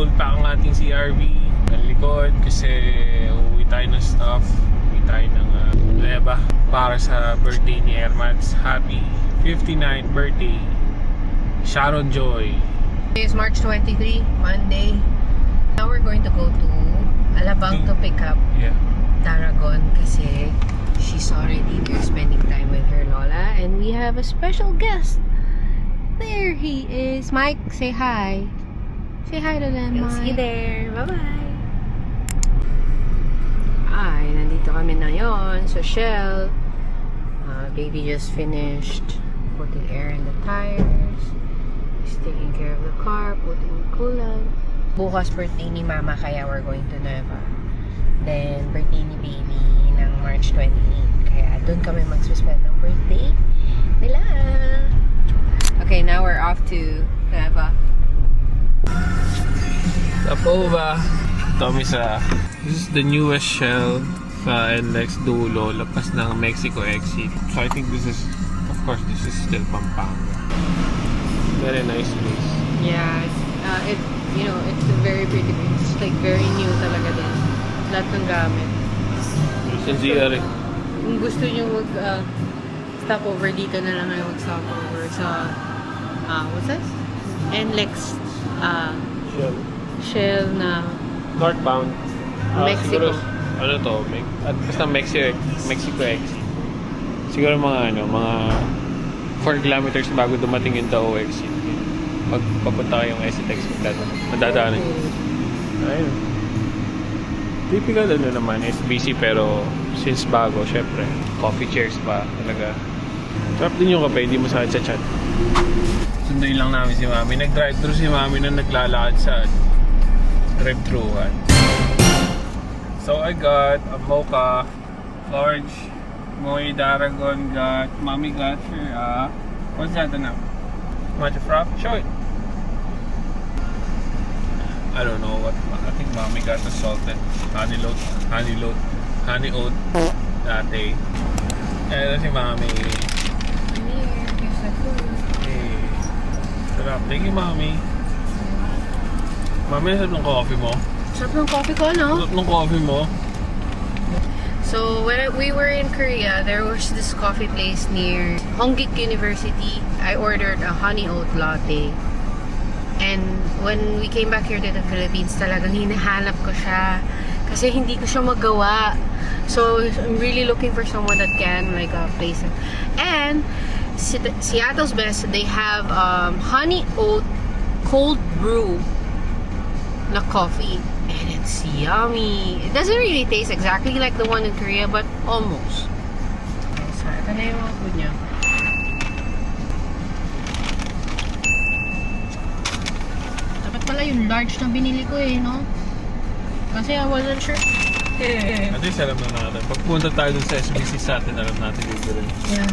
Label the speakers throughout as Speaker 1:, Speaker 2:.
Speaker 1: full pack ang ating CRV ng likod kasi uuwi tayo ng stuff. Uuwi tayo ng Nueva para sa birthday ni Ermats. Happy 59th birthday, Sharon Joy.
Speaker 2: Today is March 23, Monday. Now we're going to go to Alabang to pick up Daragon kasi she's already there spending time with her lola, and we have a special guest. There he is. Mike, say hi. Say hi to them, Mike.
Speaker 3: See you there. Bye-bye.
Speaker 2: Ay, nandito kami na yon. So, Shell. Baby just finished putting air in the tires. He's taking care of the car, putting coolant. Bukas birthday ni Mama, kaya we're going to Nueva. Then, birthday ni Baby ng March 28. Kaya doon kami mag-suspend ng birthday nila. Okay, now we're off to Nueva.
Speaker 1: Tapova. This is the newest Shell sa NLEX dulo, lapas ng Mexico exit. So I think this is, of course, this is still Pampanga. Very nice place.
Speaker 2: Yeah, it's a very pretty place. It's like very new talaga din. Lahat ng gamit.
Speaker 1: Sa GR.
Speaker 2: Kung gusto nyo stop over dito na lang kayo mag-stop over sa what's this? NLEX Shell na
Speaker 1: Northbound.
Speaker 2: Mexico.
Speaker 1: Siguro, ano to? Basta Mexico exit. Siguro mga 4 kilometers bago dumating yung Tao exit. Pag papunta kayong exit madadaanan. Ayun. Typical naman, SBC pero since bago, syempre, coffee chairs pa talaga. Trap din yung kape, hindi mo sakit sa chat. Sunduin lang namin si Mami. Nag-drive-thru si Mami na naglalakad sa drive-thruan. So I got a mocha, large, Moe Daragon got, Mami got her, what's that now? Matcha frap? Show it. I don't know what, I think Mami got the salted honey oat latte. Ayan si Mami. Hey. Sarap. Thank you, Mami. Mami, nasarap ng coffee mo?
Speaker 2: Sarap ng coffee ko, no?
Speaker 1: Sarap ng coffee mo?
Speaker 2: So, when we were in Korea, there was this coffee place near Hongik University. I ordered a honey oat latte. And when we came back here to the Philippines, talagang hinahanap ko siya. Kasi hindi ko siya magawa. So, I'm really looking for someone that can, like, place it. And, Seattle's Best, they have honey oat cold brew na coffee. And it's yummy. It doesn't really taste exactly like the one in Korea, but almost. Okay, so, ito na yung mga food niya. Dapat pala yung large na binili ko no? Kasi I wasn't sure.
Speaker 1: At least alam na natin. Pag punta tayo dun sa SBC sa atin, alam natin yung gano'n.
Speaker 2: Yeah.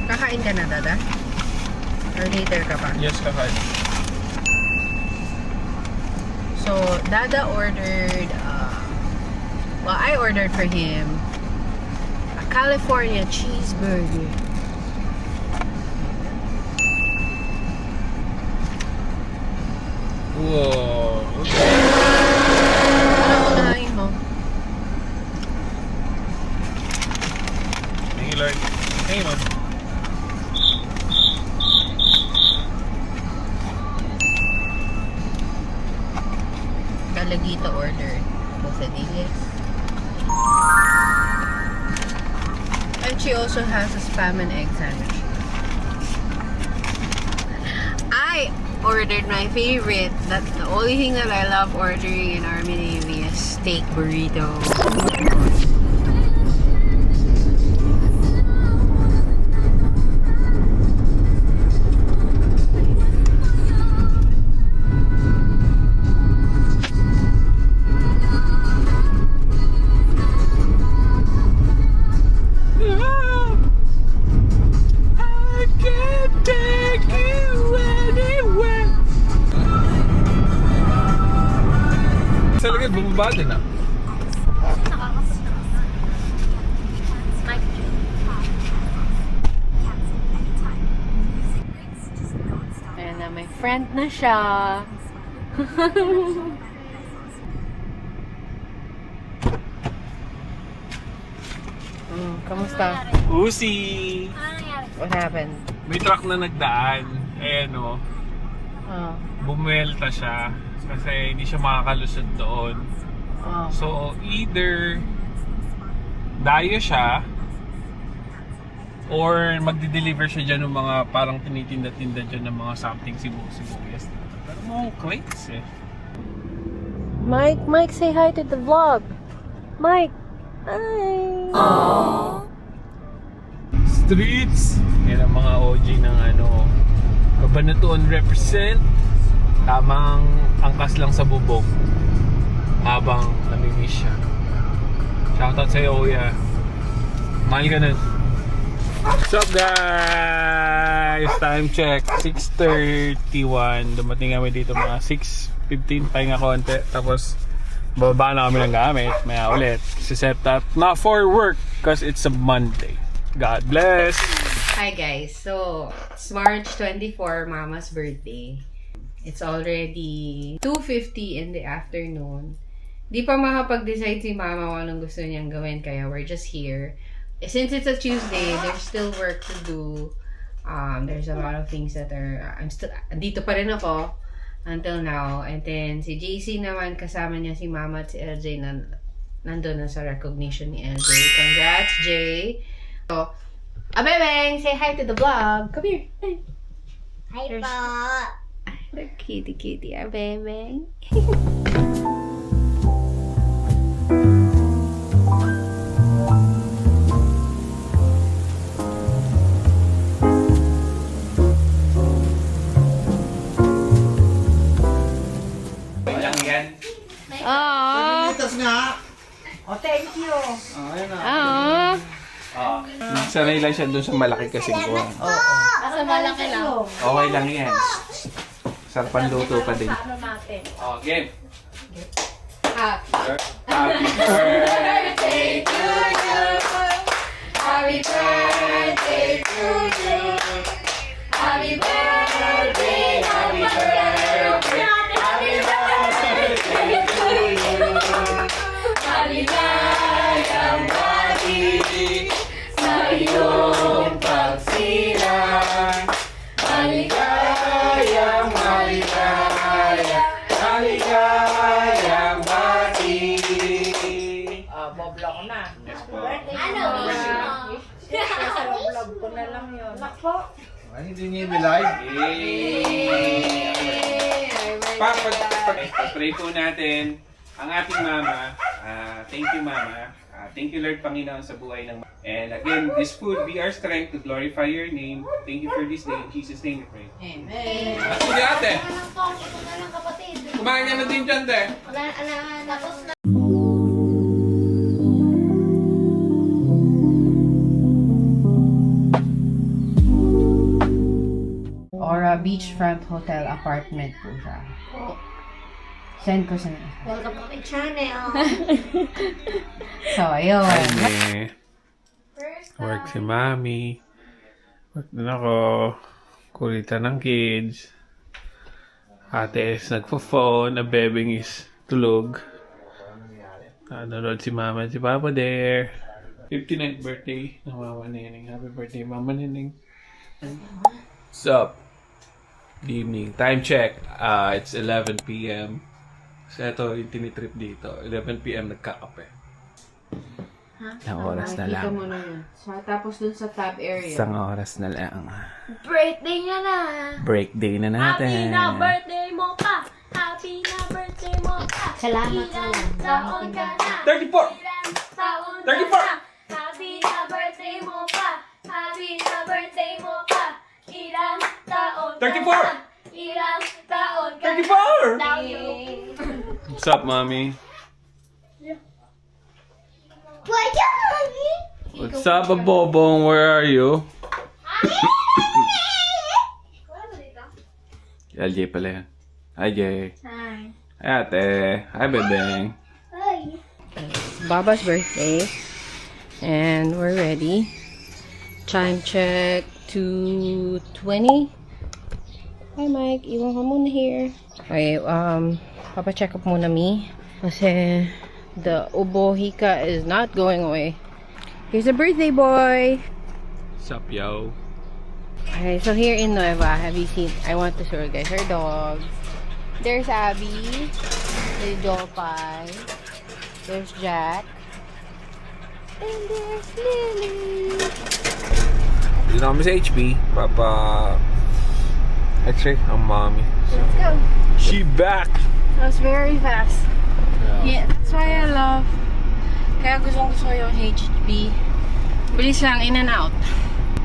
Speaker 2: Kakain ka na, Dada? Or later ka pa?
Speaker 1: Yes, kakain.
Speaker 2: So, Dada ordered, I ordered for him a California cheeseburger.
Speaker 1: Whoa. Okay.
Speaker 2: Ano unahin mo?
Speaker 1: Thank you, Lord. Thank you, Mom.
Speaker 2: Dalagita ordered quesadillas. And she also has a spam and egg sandwich. I ordered my favorite. That's the only thing that I love ordering in Army Navy is steak burrito.
Speaker 1: Talaga bumaba din ah.
Speaker 2: friend na siya. Kamusta?
Speaker 1: Uzi!
Speaker 2: What happened?
Speaker 1: May truck na nagdaan. Ayan o.
Speaker 2: Oh.
Speaker 1: Bumelta siya. Kasi hindi siya makakalusot doon.
Speaker 2: Oh.
Speaker 1: So, either dayo siya or magdi-deliver siya dyan ng mga parang tinitinda-tinda dyan ng mga something sibuyas. Pero mga crates eh.
Speaker 2: Mike, say hi to the vlog. Mike, hi.
Speaker 1: Aww. Streets. Yan ang mga OG ng Cabanatuan represent. Tamang angkas lang sa bubong habang namimiss siya. Shoutout sa'yo, Kuya. Mahal ka nun. What's up, guys? Time check. 6:31. Dumating kami dito mga 6:15. Pahinga konti. Tapos, bababa na kami ng gamit. Maya ulit. Si-set up. Not for work because it's a Monday. God bless!
Speaker 2: Hi guys, so it's March 24, Mama's birthday. It's already 2:50 in the afternoon. Di pa makapag-decide si Mama kung anong gusto niyang gawin, kaya we're just here. Since it's a Tuesday, there's still work to do. There's a lot of things that are, dito pa rin ako until now. And then si JC naman, kasama niya si Mama at si LJ na nandun na sa recognition ni LJ. Congrats, Jay! So, Abebeng, say hi to the vlog. Come here.
Speaker 3: Hi
Speaker 2: There's-
Speaker 3: po.
Speaker 2: Look, kitty, Abebeng.
Speaker 1: Walang yan.
Speaker 2: Aww.
Speaker 3: Tapos nga. Oh, thank you.
Speaker 2: Aww.
Speaker 1: Sanay lang siya doon sa malaki kasi ko.
Speaker 3: Asa malaki lang.
Speaker 1: Okay lang yan. Sarpan luto pa din.
Speaker 3: Ano natin?
Speaker 1: Oh, game.
Speaker 2: Happy
Speaker 1: Happy birthday
Speaker 2: to you. Happy birthday to you. Happy birthday, happy birthday. Happy birthday to you. Maligayang bati sa iyong pagsilang. Maligayang bati.
Speaker 3: Bobla ko na.
Speaker 1: Yes po.
Speaker 3: Ano? Sa vlog ko na lang yun. Nako.
Speaker 4: Ay, hindi niya i-live.
Speaker 1: Pag-pray po natin ang ating mama. Thank you, Mama. Thank you, Lord Panginoon, sa buhay ng mama. And again, this food be our strength to glorify your name. Thank you for this day. In Jesus' name we pray.
Speaker 2: Amen.
Speaker 1: At sige, ate.
Speaker 3: Ito na lang kapatid.
Speaker 1: Kumain ka na din dyan, te.
Speaker 3: Tapos na.
Speaker 2: Aura Beachfront Hotel apartment po siya. Send ko sa
Speaker 3: Welcome to my channel.
Speaker 2: So, ayun.
Speaker 1: Ay, work si Mami. Work din ako. Kulitan ng kids. Ate is nagpo-phone. Bebeng is tulog. Nanonood si Mama at si Papa there. 59th birthday ng Mama Neneng. Happy birthday, Mama Neneng. What's up? Good evening. Time check. It's 11 p.m. So ito yung tinitrip dito. 11 p.m. nagkakape. Isang oras na
Speaker 2: Makikita
Speaker 1: lang.
Speaker 2: mo na yun. So, tapos dun sa tab area.
Speaker 1: Isang oras na lang.
Speaker 3: Birthday niya na.
Speaker 1: Break day na natin.
Speaker 3: Happy na birthday mo pa. Happy na birthday mo pa.
Speaker 2: Salamat
Speaker 3: Ilang taon ka na.
Speaker 1: 34!
Speaker 3: Ilang taon ka
Speaker 1: 34!
Speaker 3: na. Happy na birthday mo pa. Happy na birthday mo pa. Ilang taon ka
Speaker 1: 34!
Speaker 3: na. Ilang taon ka na.
Speaker 1: 34!
Speaker 3: Love you.
Speaker 1: What's up, Mommy? What's up, Bobong? Where are you? LJ pala yan. Hi, Jay.
Speaker 3: Hi.
Speaker 1: Hi, ate. Hi, Bebeng.
Speaker 3: Hi.
Speaker 2: Baba's birthday. And we're ready. Time check 2:20. Hi Mike, iwan ka muna here. Okay, papacheck up muna me. Kasi the ubohika is not going away. Here's a birthday boy!
Speaker 1: Sup, yo?
Speaker 2: Okay, so here in Nueva, have you seen, I want to show you guys our dogs. There's Abby. There's Jopay. There's Jack. And there's Lily.
Speaker 1: Dito kami sa HP. X-ray ang mommy.
Speaker 2: Let's go.
Speaker 1: She back!
Speaker 2: That was very fast. Yeah, that's why I love. Kaya gusto yung HB. Bilis lang, in and out.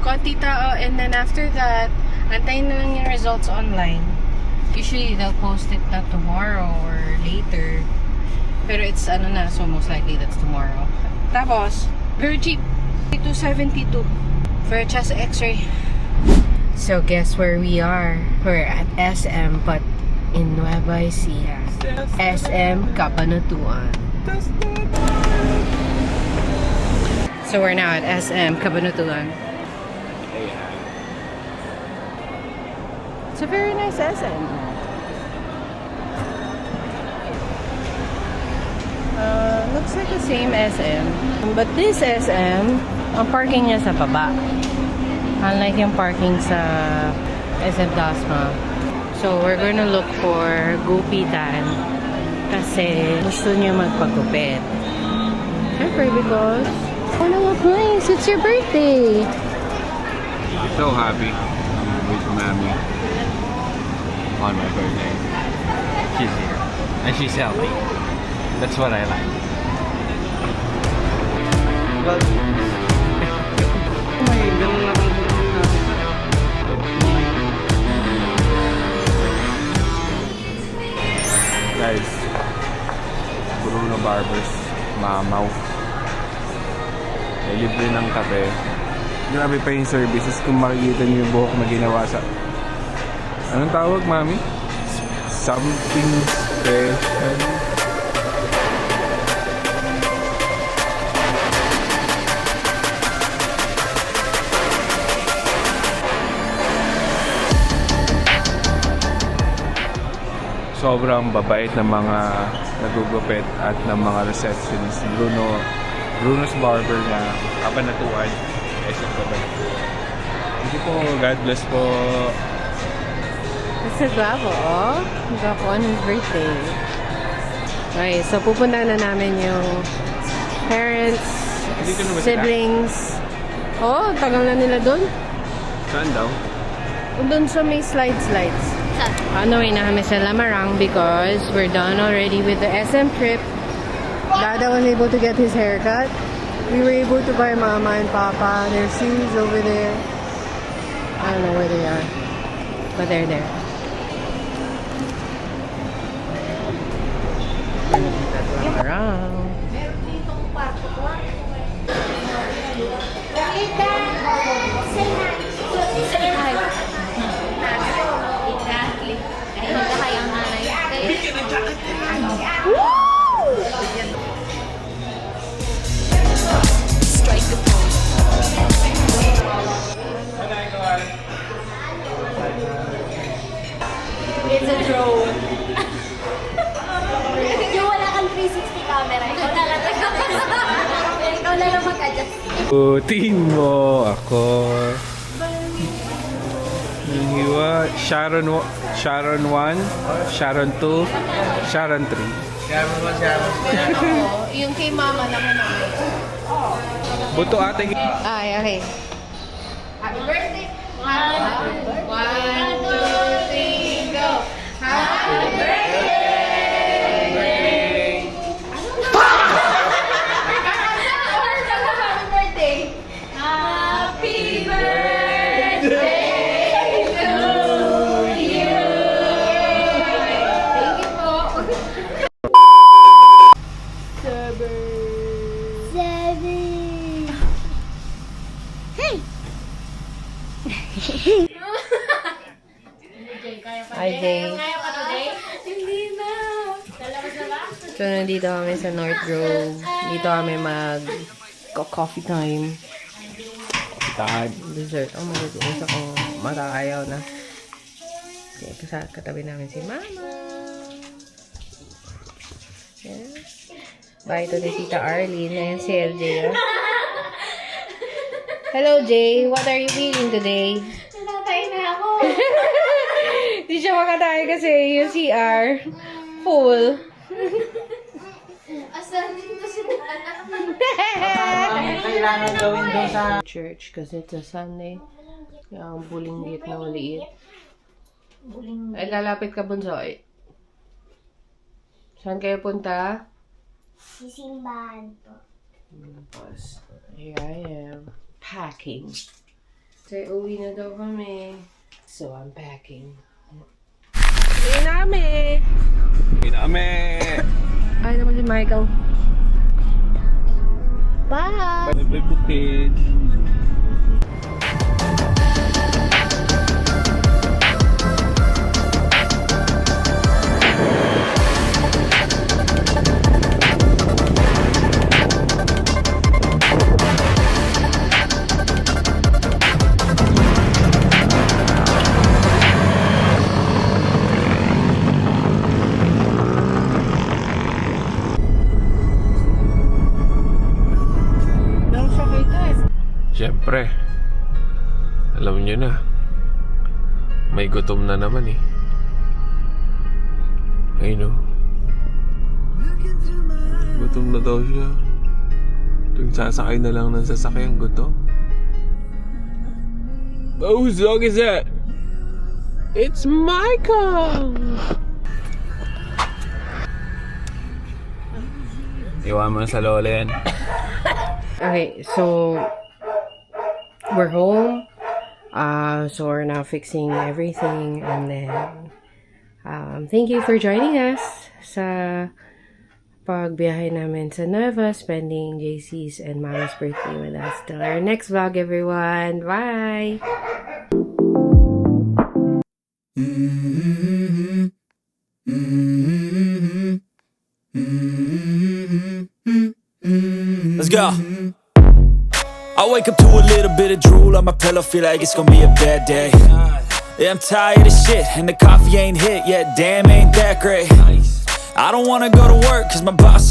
Speaker 2: Konti tao, and then after that, antayin na lang yung results online. Usually, they'll post it na tomorrow or later. Pero it's ano na, so most likely that's tomorrow. Tapos, very cheap. $272 for a chest x-ray. So guess where we are? We're at SM, but in Nueva Ecija. SM Cabanatuan. So we're now at SM Cabanatuan. It's a very nice SM. Looks like the same SM. But this SM, ang parking niya sa baba. Unlike yung parking sa SM Dasma. So, we're gonna look for Gupitan. Kasi gusto niya magpagupit. Siyempre, because oh, look nice. It's your birthday.
Speaker 1: I'm so happy I'm with mommy on my birthday. She's here. And she's healthy. That's what I like. Guys, Bruno Barbers, Mamaw. May libre ng kape. Grabe pa yung services kung makikita niyo yung buhok na ginawa sa... Anong tawag, mami? Something special. Sobrang babait ng mga nagugupit at ng mga receptionist. Bruno's Barber na Cabanatuan. SM Cabanatuan. Thank you po. God bless po.
Speaker 2: It's a guapo, oh. Guapo on his birthday. Okay, so pupunta na namin yung parents,
Speaker 1: Dito na ba sila?
Speaker 2: siblings. Oh, tagal na nila doon.
Speaker 1: Saan daw?
Speaker 2: Doon sa may slides. On the way na kami sa Lamarang because we're done already with the SM trip. Dada was able to get his haircut. We were able to buy Mama and Papa their shoes over there. I don't know where they are, but they're there. Lamarang.
Speaker 3: It's a drone. Yung wala kang 360 camera, ikaw na lang mag-adjust.
Speaker 1: Putin mo ako. Yung hiwa, Sharon 1, Sharon 2, Sharon 3.
Speaker 2: Yung kay Mama naman namin.
Speaker 1: Buto ate.
Speaker 2: Ay, okay. Happy birthday! 1, 2, 3, go! Happy birthday! Happy birthday!
Speaker 3: Happy birthday to you.
Speaker 2: Thank you po. Hi, Jay.
Speaker 3: Hindi na.
Speaker 2: So, nandito kami sa North Grove. Dito kami coffee time.
Speaker 1: Time.
Speaker 2: Dessert. Oh my God, isa ko matakayaw na. Katabi namin si Mama. Yeah. Bye to the Tita Arlene. Ayan si LJ. Oh. Hello, Jay. What are you feeling today?
Speaker 3: Natatay na ako.
Speaker 2: Hindi siya makatay kasi yung CR full.
Speaker 3: Asan dito si Nana?
Speaker 4: Ang kailangan gawin doon sa...
Speaker 2: Church kasi it's a Sunday. Yung bulinggit na maliit. Ay, lalapit ka, Bunsoy. Saan kayo punta?
Speaker 3: Sisimbahan po.
Speaker 2: Tapos, here I am. Packing. So, uwi na daw kami. So, I'm packing. Uwi namin! Ay, naman si Michael. Bye!
Speaker 1: Bye, bukid. Siyempre, alam nyo na, may gutom na naman eh. Ayun o. Gutom na daw siya. Tuwing sasakay na lang ng sasakyan, gutom. Oh, whose dog is that? It's Michael! Iwan mo na sa lola yan.
Speaker 2: Okay, so we're home. So we're now fixing everything, and then thank you for joining us sa pagbiyahe namin sa Nueva, spending JC's and Mama's birthday with us. Till our next vlog, everyone. Bye.
Speaker 5: Let's go. I wake up to a little bit of drool on my pillow, feel like it's gonna be a bad day. Yeah, I'm tired of shit, and the coffee ain't hit yet, damn, ain't that great. I don't wanna go to work, cause my boss is